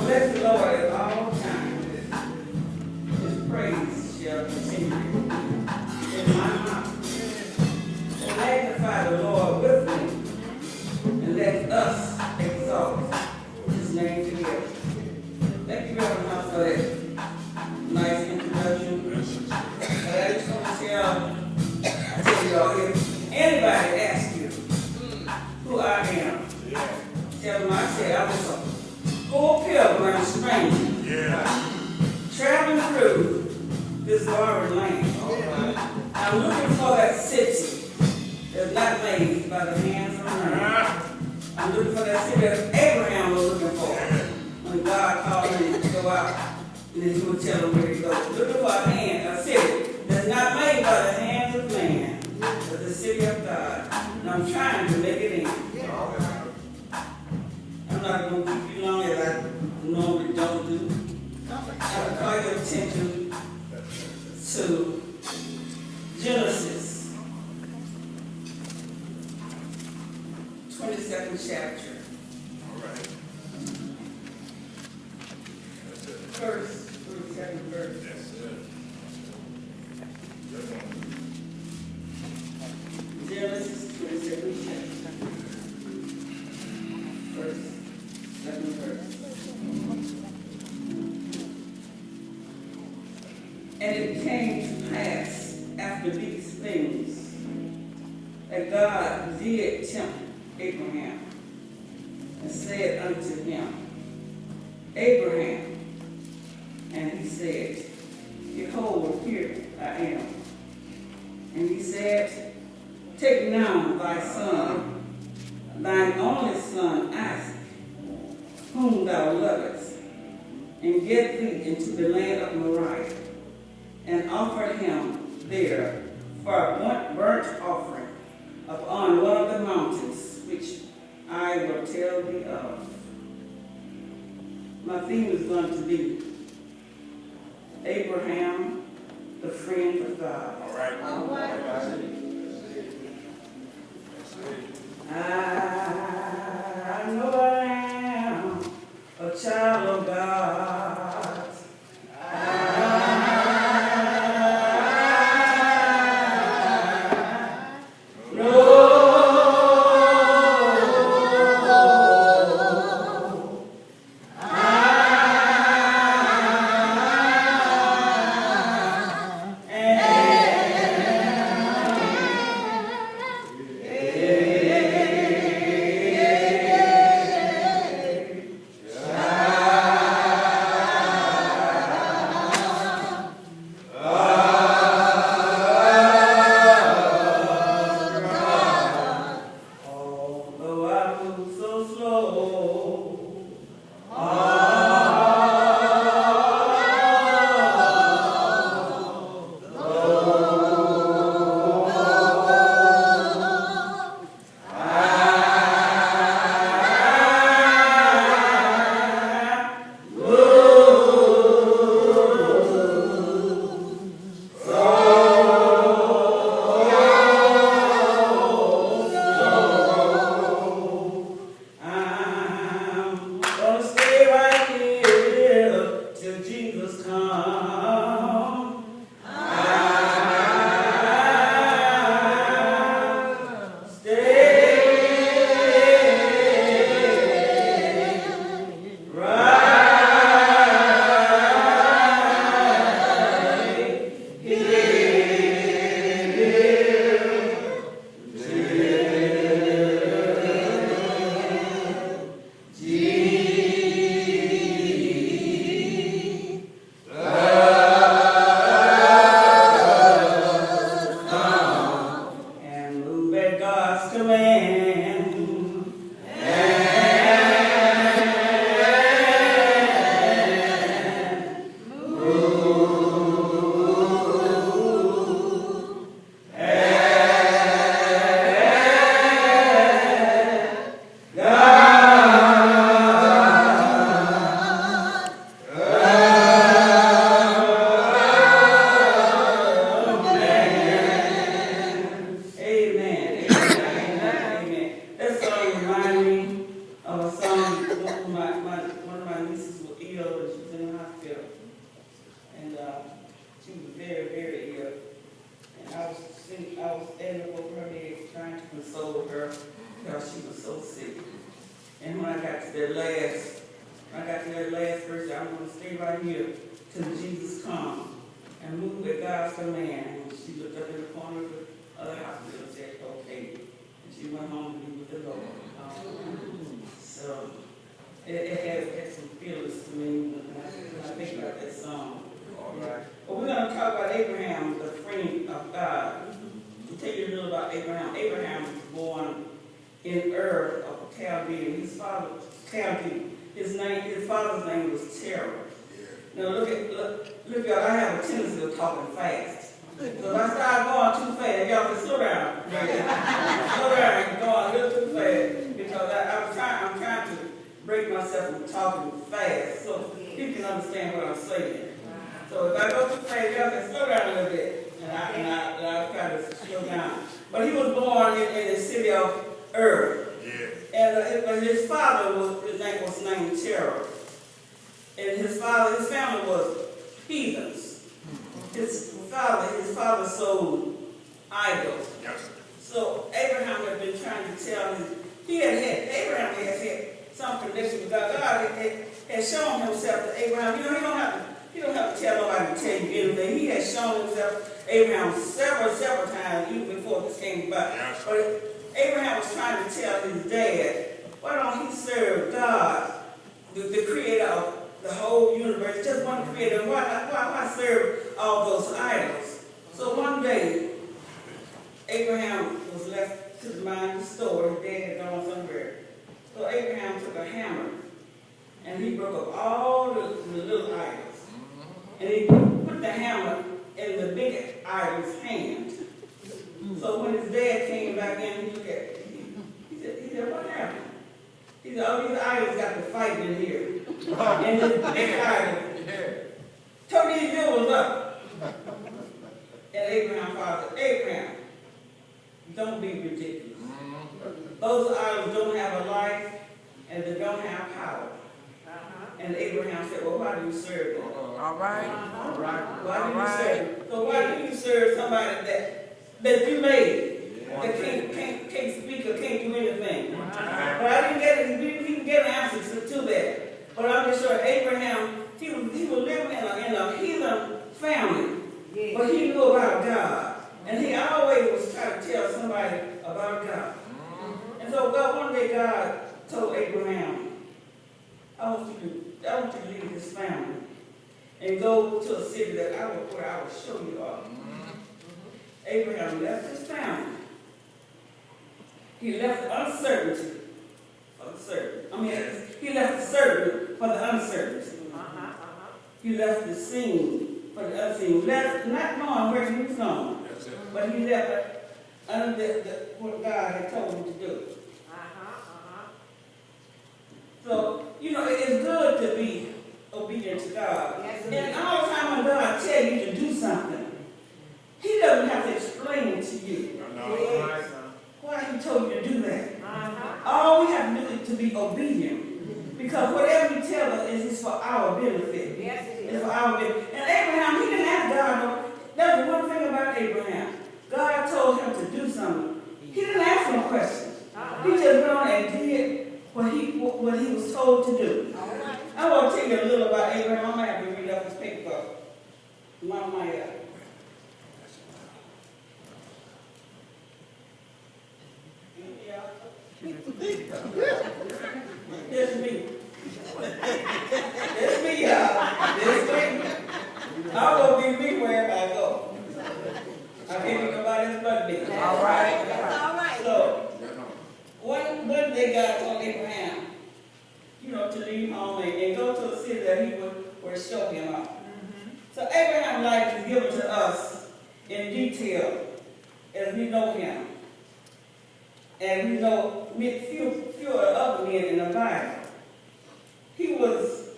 Bless the Lord at all times. His praise shall continue in my mouth. And magnify the Lord with me, and let us exalt his name together. Thank you very much for that nice introduction. But I just want to tell y'all, if anybody asks you who I am, tell them I said I was a poor pilgrim stranger, traveling through this foreign land. I'm looking for that city that's not made by the hands of man. I'm looking for that city that Abraham was looking for when God called him to go out, and then he would tell him where to go. Looking for a city that's not made by the hands of man, but the city of God. And I'm trying to make it in. I'm not going to keep you long as I normally don't do. I will call your attention to Genesis 22nd chapter. First, 22nd verse. Genesis 22nd chapter. First, 2nd verse. And it came to pass after these things that God did tempt Abraham and said unto him, Abraham. And he said, Behold, here I am. And he said, Take now thy son, thine only son Isaac, whom thou lovest, and get thee into the land of Moriah, and offer him there for a burnt offering upon one of the mountains which I will tell thee of. My theme is going to be Abraham, the friend of God. All right. I know I am a child of God. city. And when I got to that last verse, I'm going to stay right here till Jesus comes and move at God's command. And she looked up in the corner of the other hospital and said, okay. And she went home to be with the Lord. So it has some feelings to me when I think about that song. All right. But we're going to talk about Abraham, the friend of God. To tell you a little about Abraham. Abraham was born in Ur of Chaldea. His father's name was Terah. Now look, y'all, I have a tendency of talking fast. So if I start going too fast, y'all can slow down. Slow down, going a little too fast. Because I'm trying to break myself from talking fast so you can understand what I'm saying. So if I go too fast, y'all can slow down a little bit. And I try to slow down. But he was born in the city of Ur. And his father his name was named Terah. And his family was heathens. His father sold idols. Yes. So Abraham had been trying to tell him, Abraham has had some connection with God. God had shown himself to Abraham. You don't have to tell nobody to tell you anything. He has shown himself to Abraham several times, even before this came about. Yes. But Abraham was trying to tell his dad, why don't he serve God, the creator of the whole universe, just one creator? Why serve all those idols? So one day, Abraham was left to mind the store. His dad had gone somewhere. So Abraham took a hammer, and he broke up all the little idols. And he put the hammer in the big idol's hand. So when his dad came back in, he looked at it. He said, what happened? He said, oh, these idols got to fight in here. And this big idol told these jewels up. And Abraham father, Abraham, don't be ridiculous. Those idols don't have a life, and they don't have power. And Abraham said, well, why do you serve them? All right. All right. Why do you serve them? So why do you serve somebody that you made? That can't speak or can't do anything. But I didn't get an answer to that. But I'm just sure Abraham, he was living in a heathen family. But he knew about God. And he always was trying to tell somebody about God. And so one day God told Abraham, I want you to leave this family and go to a city that I will show you all. Abraham left his family. He left the uncertainty for the certain. He left the certainty for the uncertainty. He left the seen for the unseen. Left not knowing where he was going, but he left under what God had told him to do. So, it's good to be obedient to God. And all the time when God tells you to do something, he doesn't have to explain it to you. Why he told you to do that. All we have to do is to be obedient. Because whatever he tells us is for our benefit. It's for our benefit. And Abraham, he didn't ask God. That's the one thing about Abraham. God told him to do something. He didn't ask no questions. He just went on and did what he was told to do. I want to tell you a little about Abraham. I'm going to have to read up his paper. This is me. This is me, y'all. This is me. I'm going to be me wherever I go. I can't be nobody else but me. All right. That's all right. So, one day God told Abraham, to leave home and go to a city that he would show him out. So Abraham's life is given to us in detail as we know him. And we know few other men in the Bible. He was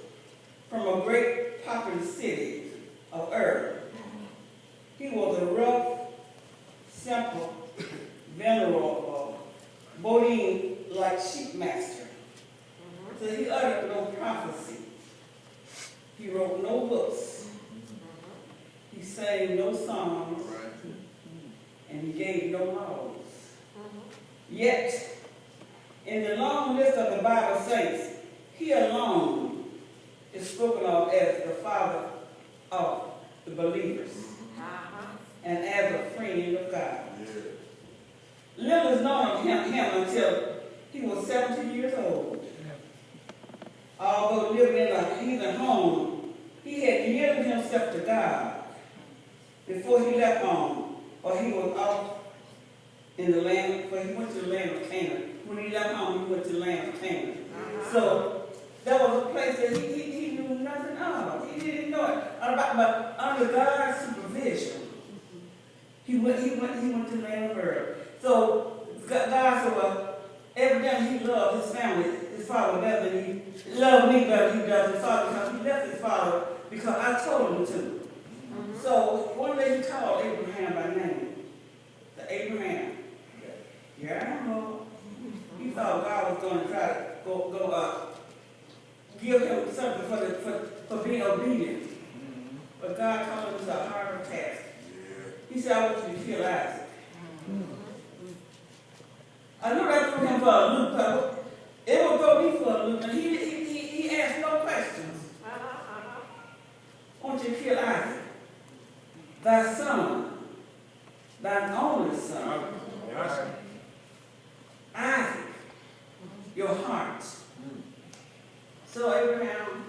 from a great popular city of Ur. He was a rough, simple, venerable, Bodine-like sheep master. So he uttered no prophecy. He wrote no books. He sang no songs. And he gave no laws. Yet, In the long list of the Bible saints, he alone is spoken of as the father of the believers and as a friend of God. Little is known of him until he was 70 years old. Although living in a heathen home, he had yielded himself to God before he left home, or he was off in the land, when he went to the land of Canaan. When he left home, he went to the land of Canaan. So that was a place that he knew nothing of. He didn't know it. But under God's supervision, he went to the land of Earth. So God said, well, evidently he loved his family, his father better than he loved me better than he does his father, because he left his father because I told him to. So one day he called Abraham by name. The Abraham. Yeah, I don't know. He thought God was going to try to go give him something for being obedient. But God called him to a harder task. He said, I want you to kill Isaac. I knew that threw him for a loop, but it would throw me for a loop, and he asked no questions. I want you to kill Isaac, thy son, thine only son. Isaac, your heart. So Abraham,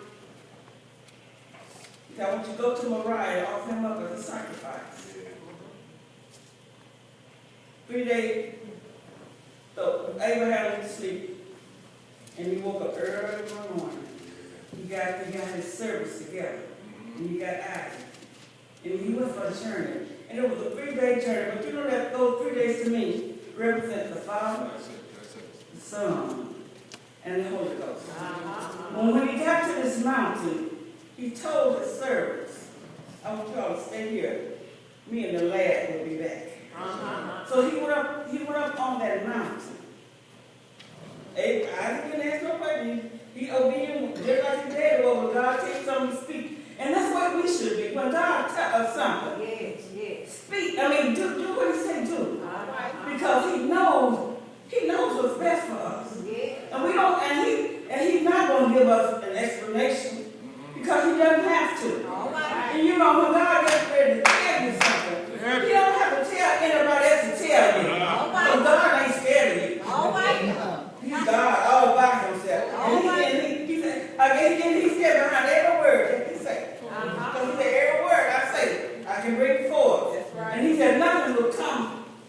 he said, I want you to go to Moriah and offer him up as a sacrifice. 3 days, so Abraham went to sleep, and he woke up early one morning. He got his servants together, and he got Isaac. And he went for a journey. And it was a 3-day journey, but you know that those 3 days to me represent the Father, the Son, and the Holy Ghost. When he got to this mountain, he told his servants, I want y'all to stay here. Me and the lad will be back. So he went up on that mountain. Isaac didn't ask no question. He obedient, just like his daddy was when God takes something to speak. And that's what we should be. When God tells us something, speak. I mean, do what he said do. Because he knows what's best for us. And we don't, and he's not going to give us an explanation because he doesn't have to. And you know, when God gets ready to tell you something, he don't have to tell anybody else to tell you. Because God ain't scared of you. He's God all by himself. And he said, again, he said behind every word that he said. Because he said, every word I say, I can bring forth. And he said, nothing will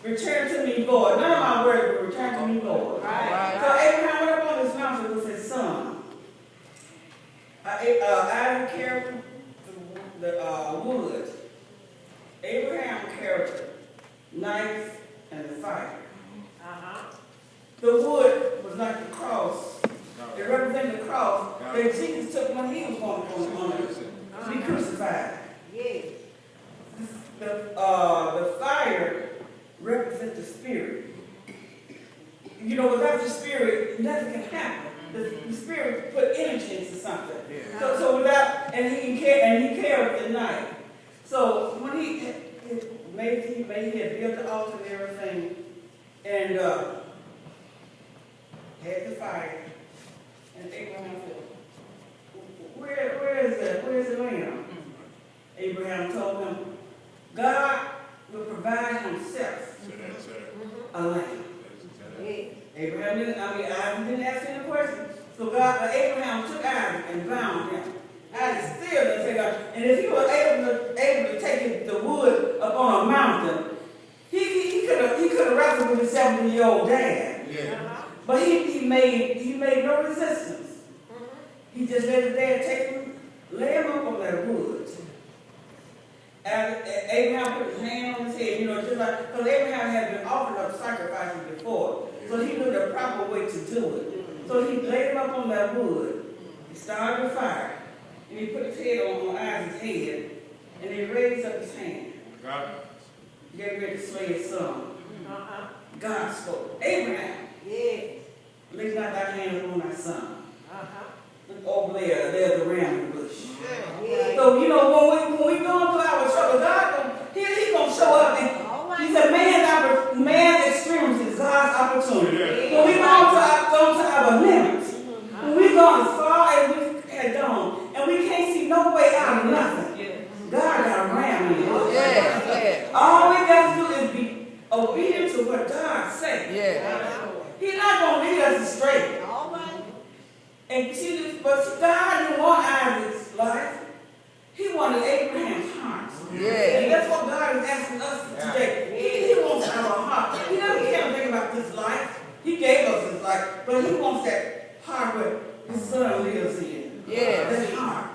return to me void. None of my words will return to me void. So Abraham went up on this mountain with his son. Isaac carried the wood. Abraham carried the knife and the fire. The wood was like the cross. It represented the cross that Jesus took when he was going to be crucified. The fire represents the spirit. You know, without the spirit, nothing can happen. The spirit put energy into something. So without, and he carried the knife. So when he had built the altar and everything, and had the fire, and Abraham said, where's the lamb? Abraham told him, God will provide himself a lamb. Isaac didn't ask any questions. So Abraham took Isaac and bound him. Isaac still didn't say God. And if he was able to take the wood up on a mountain, he could have wrestled with his 70-year-old dad. But he made no resistance. He just let his dad take him, lay him up on that wood. And Abraham put his hand on his head, you know, just like, because Abraham had been offering up sacrifices before. So he knew the proper way to do it. So he laid him up on that wood. He started the fire. And he put his head on Isaac's head. And he raised up his hand. Get ready to slay his son. God spoke. Abraham. Lay not thy hand upon thy son. Look over there. There's the ram in the bush. So, you know, when we go through our trouble, God, He's going to show up. And he said, man's experience is God's opportunity. When we go And see, but see, God didn't want Isaac's life. He wanted Abraham's heart. Yeah. And that's what God is asking us today. He wants our heart. He doesn't care anything about this life. He gave us his life, but he wants that heart where his son lives in. Yeah. That heart.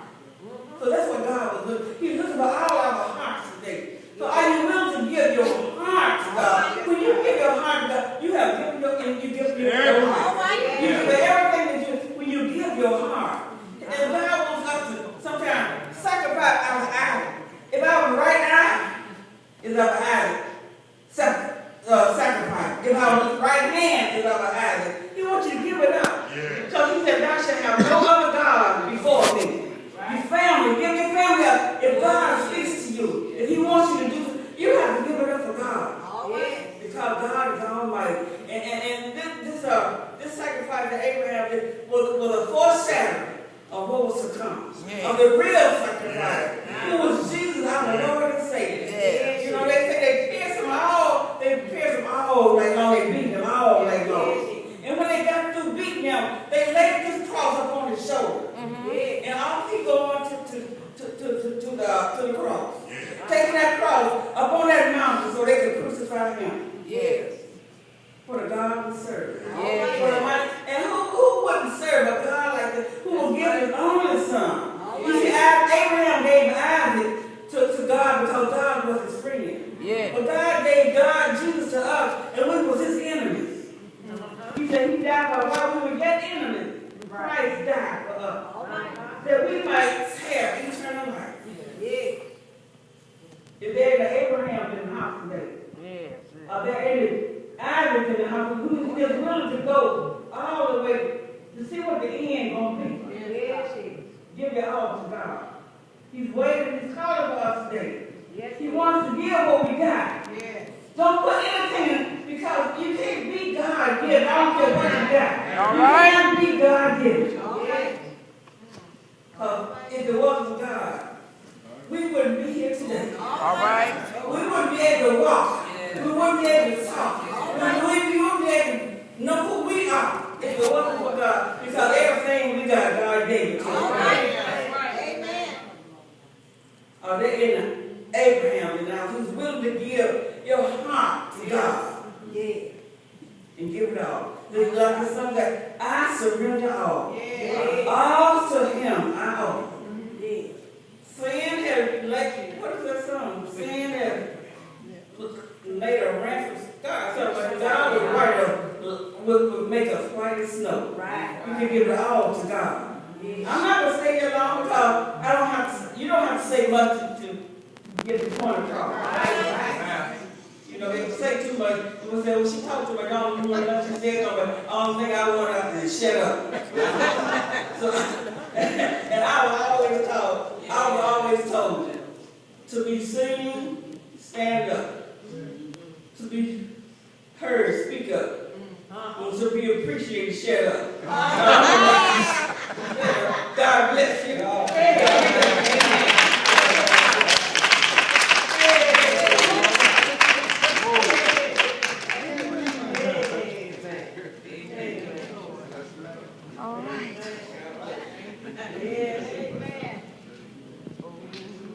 So that's what God was looking. He's looking for all our hearts today. So are you willing to give your heart to God? When you give your heart to God, you have given your, and you give your life. You give everything that you, when you give your heart. And God wants us to sometimes sacrifice our eye. If our right eye is our eye, sacrifice. If our right hand is our eye, he wants you to give it up. So he said, thou shalt have no other God before me. Your family, give your family up. If God speaks to you, if he wants you to do something, you have to give it up for God. Because God is almighty. And this sacrifice that Abraham did was a foreshadow of what was to come. Of the real sacrifice. Who was Jesus, our Lord and Savior. You know, they say they pierced him all night long. They beat him all night long. And when they got through beating him, they laid this cross up on his shoulder. And off he going to the cross. Taking that cross up on that mountain so they could crucify him. Yes. For the God we serve. And who wouldn't serve a God like that, who will give his only son? You see, Abraham gave Isaac to God because God was his friend. But God gave God Jesus to us, and we was his enemies. He said he died for while we were yet enemies. Christ died for us. That we might have eternal life. If there is Abraham in the house today, there is Isaac in the house who is willing to go all the way to see what the end going to be. Give your all to God. He's waiting, he's calling for us today. He wants to give what we got. Don't put anything in, because you can't be God given. I don't care what you got. You can't be God given. If it wasn't for God, we wouldn't be here today. We wouldn't be able to walk. We wouldn't be able to talk. We wouldn't be able to know who we are if it wasn't for God. Because everything we got, God gave it to us. Amen. Are they in Abraham now who's willing to give your heart to God? And give it all. There's like the song that I surrender all. All to him I owe. Sin has, like, what is that song? Sin has made a ransom scar. So God would make us white as snow. You can give it all to God. I'm not going to stay here long because you don't have to say much to get the point across. You know, they say too much. People say, well, she talked to my daughter, you want nothing she said, but all the thing I want her to shut up. And I was always told to be seen, stand up. To be heard, speak up. To be appreciated, shut up. God bless you.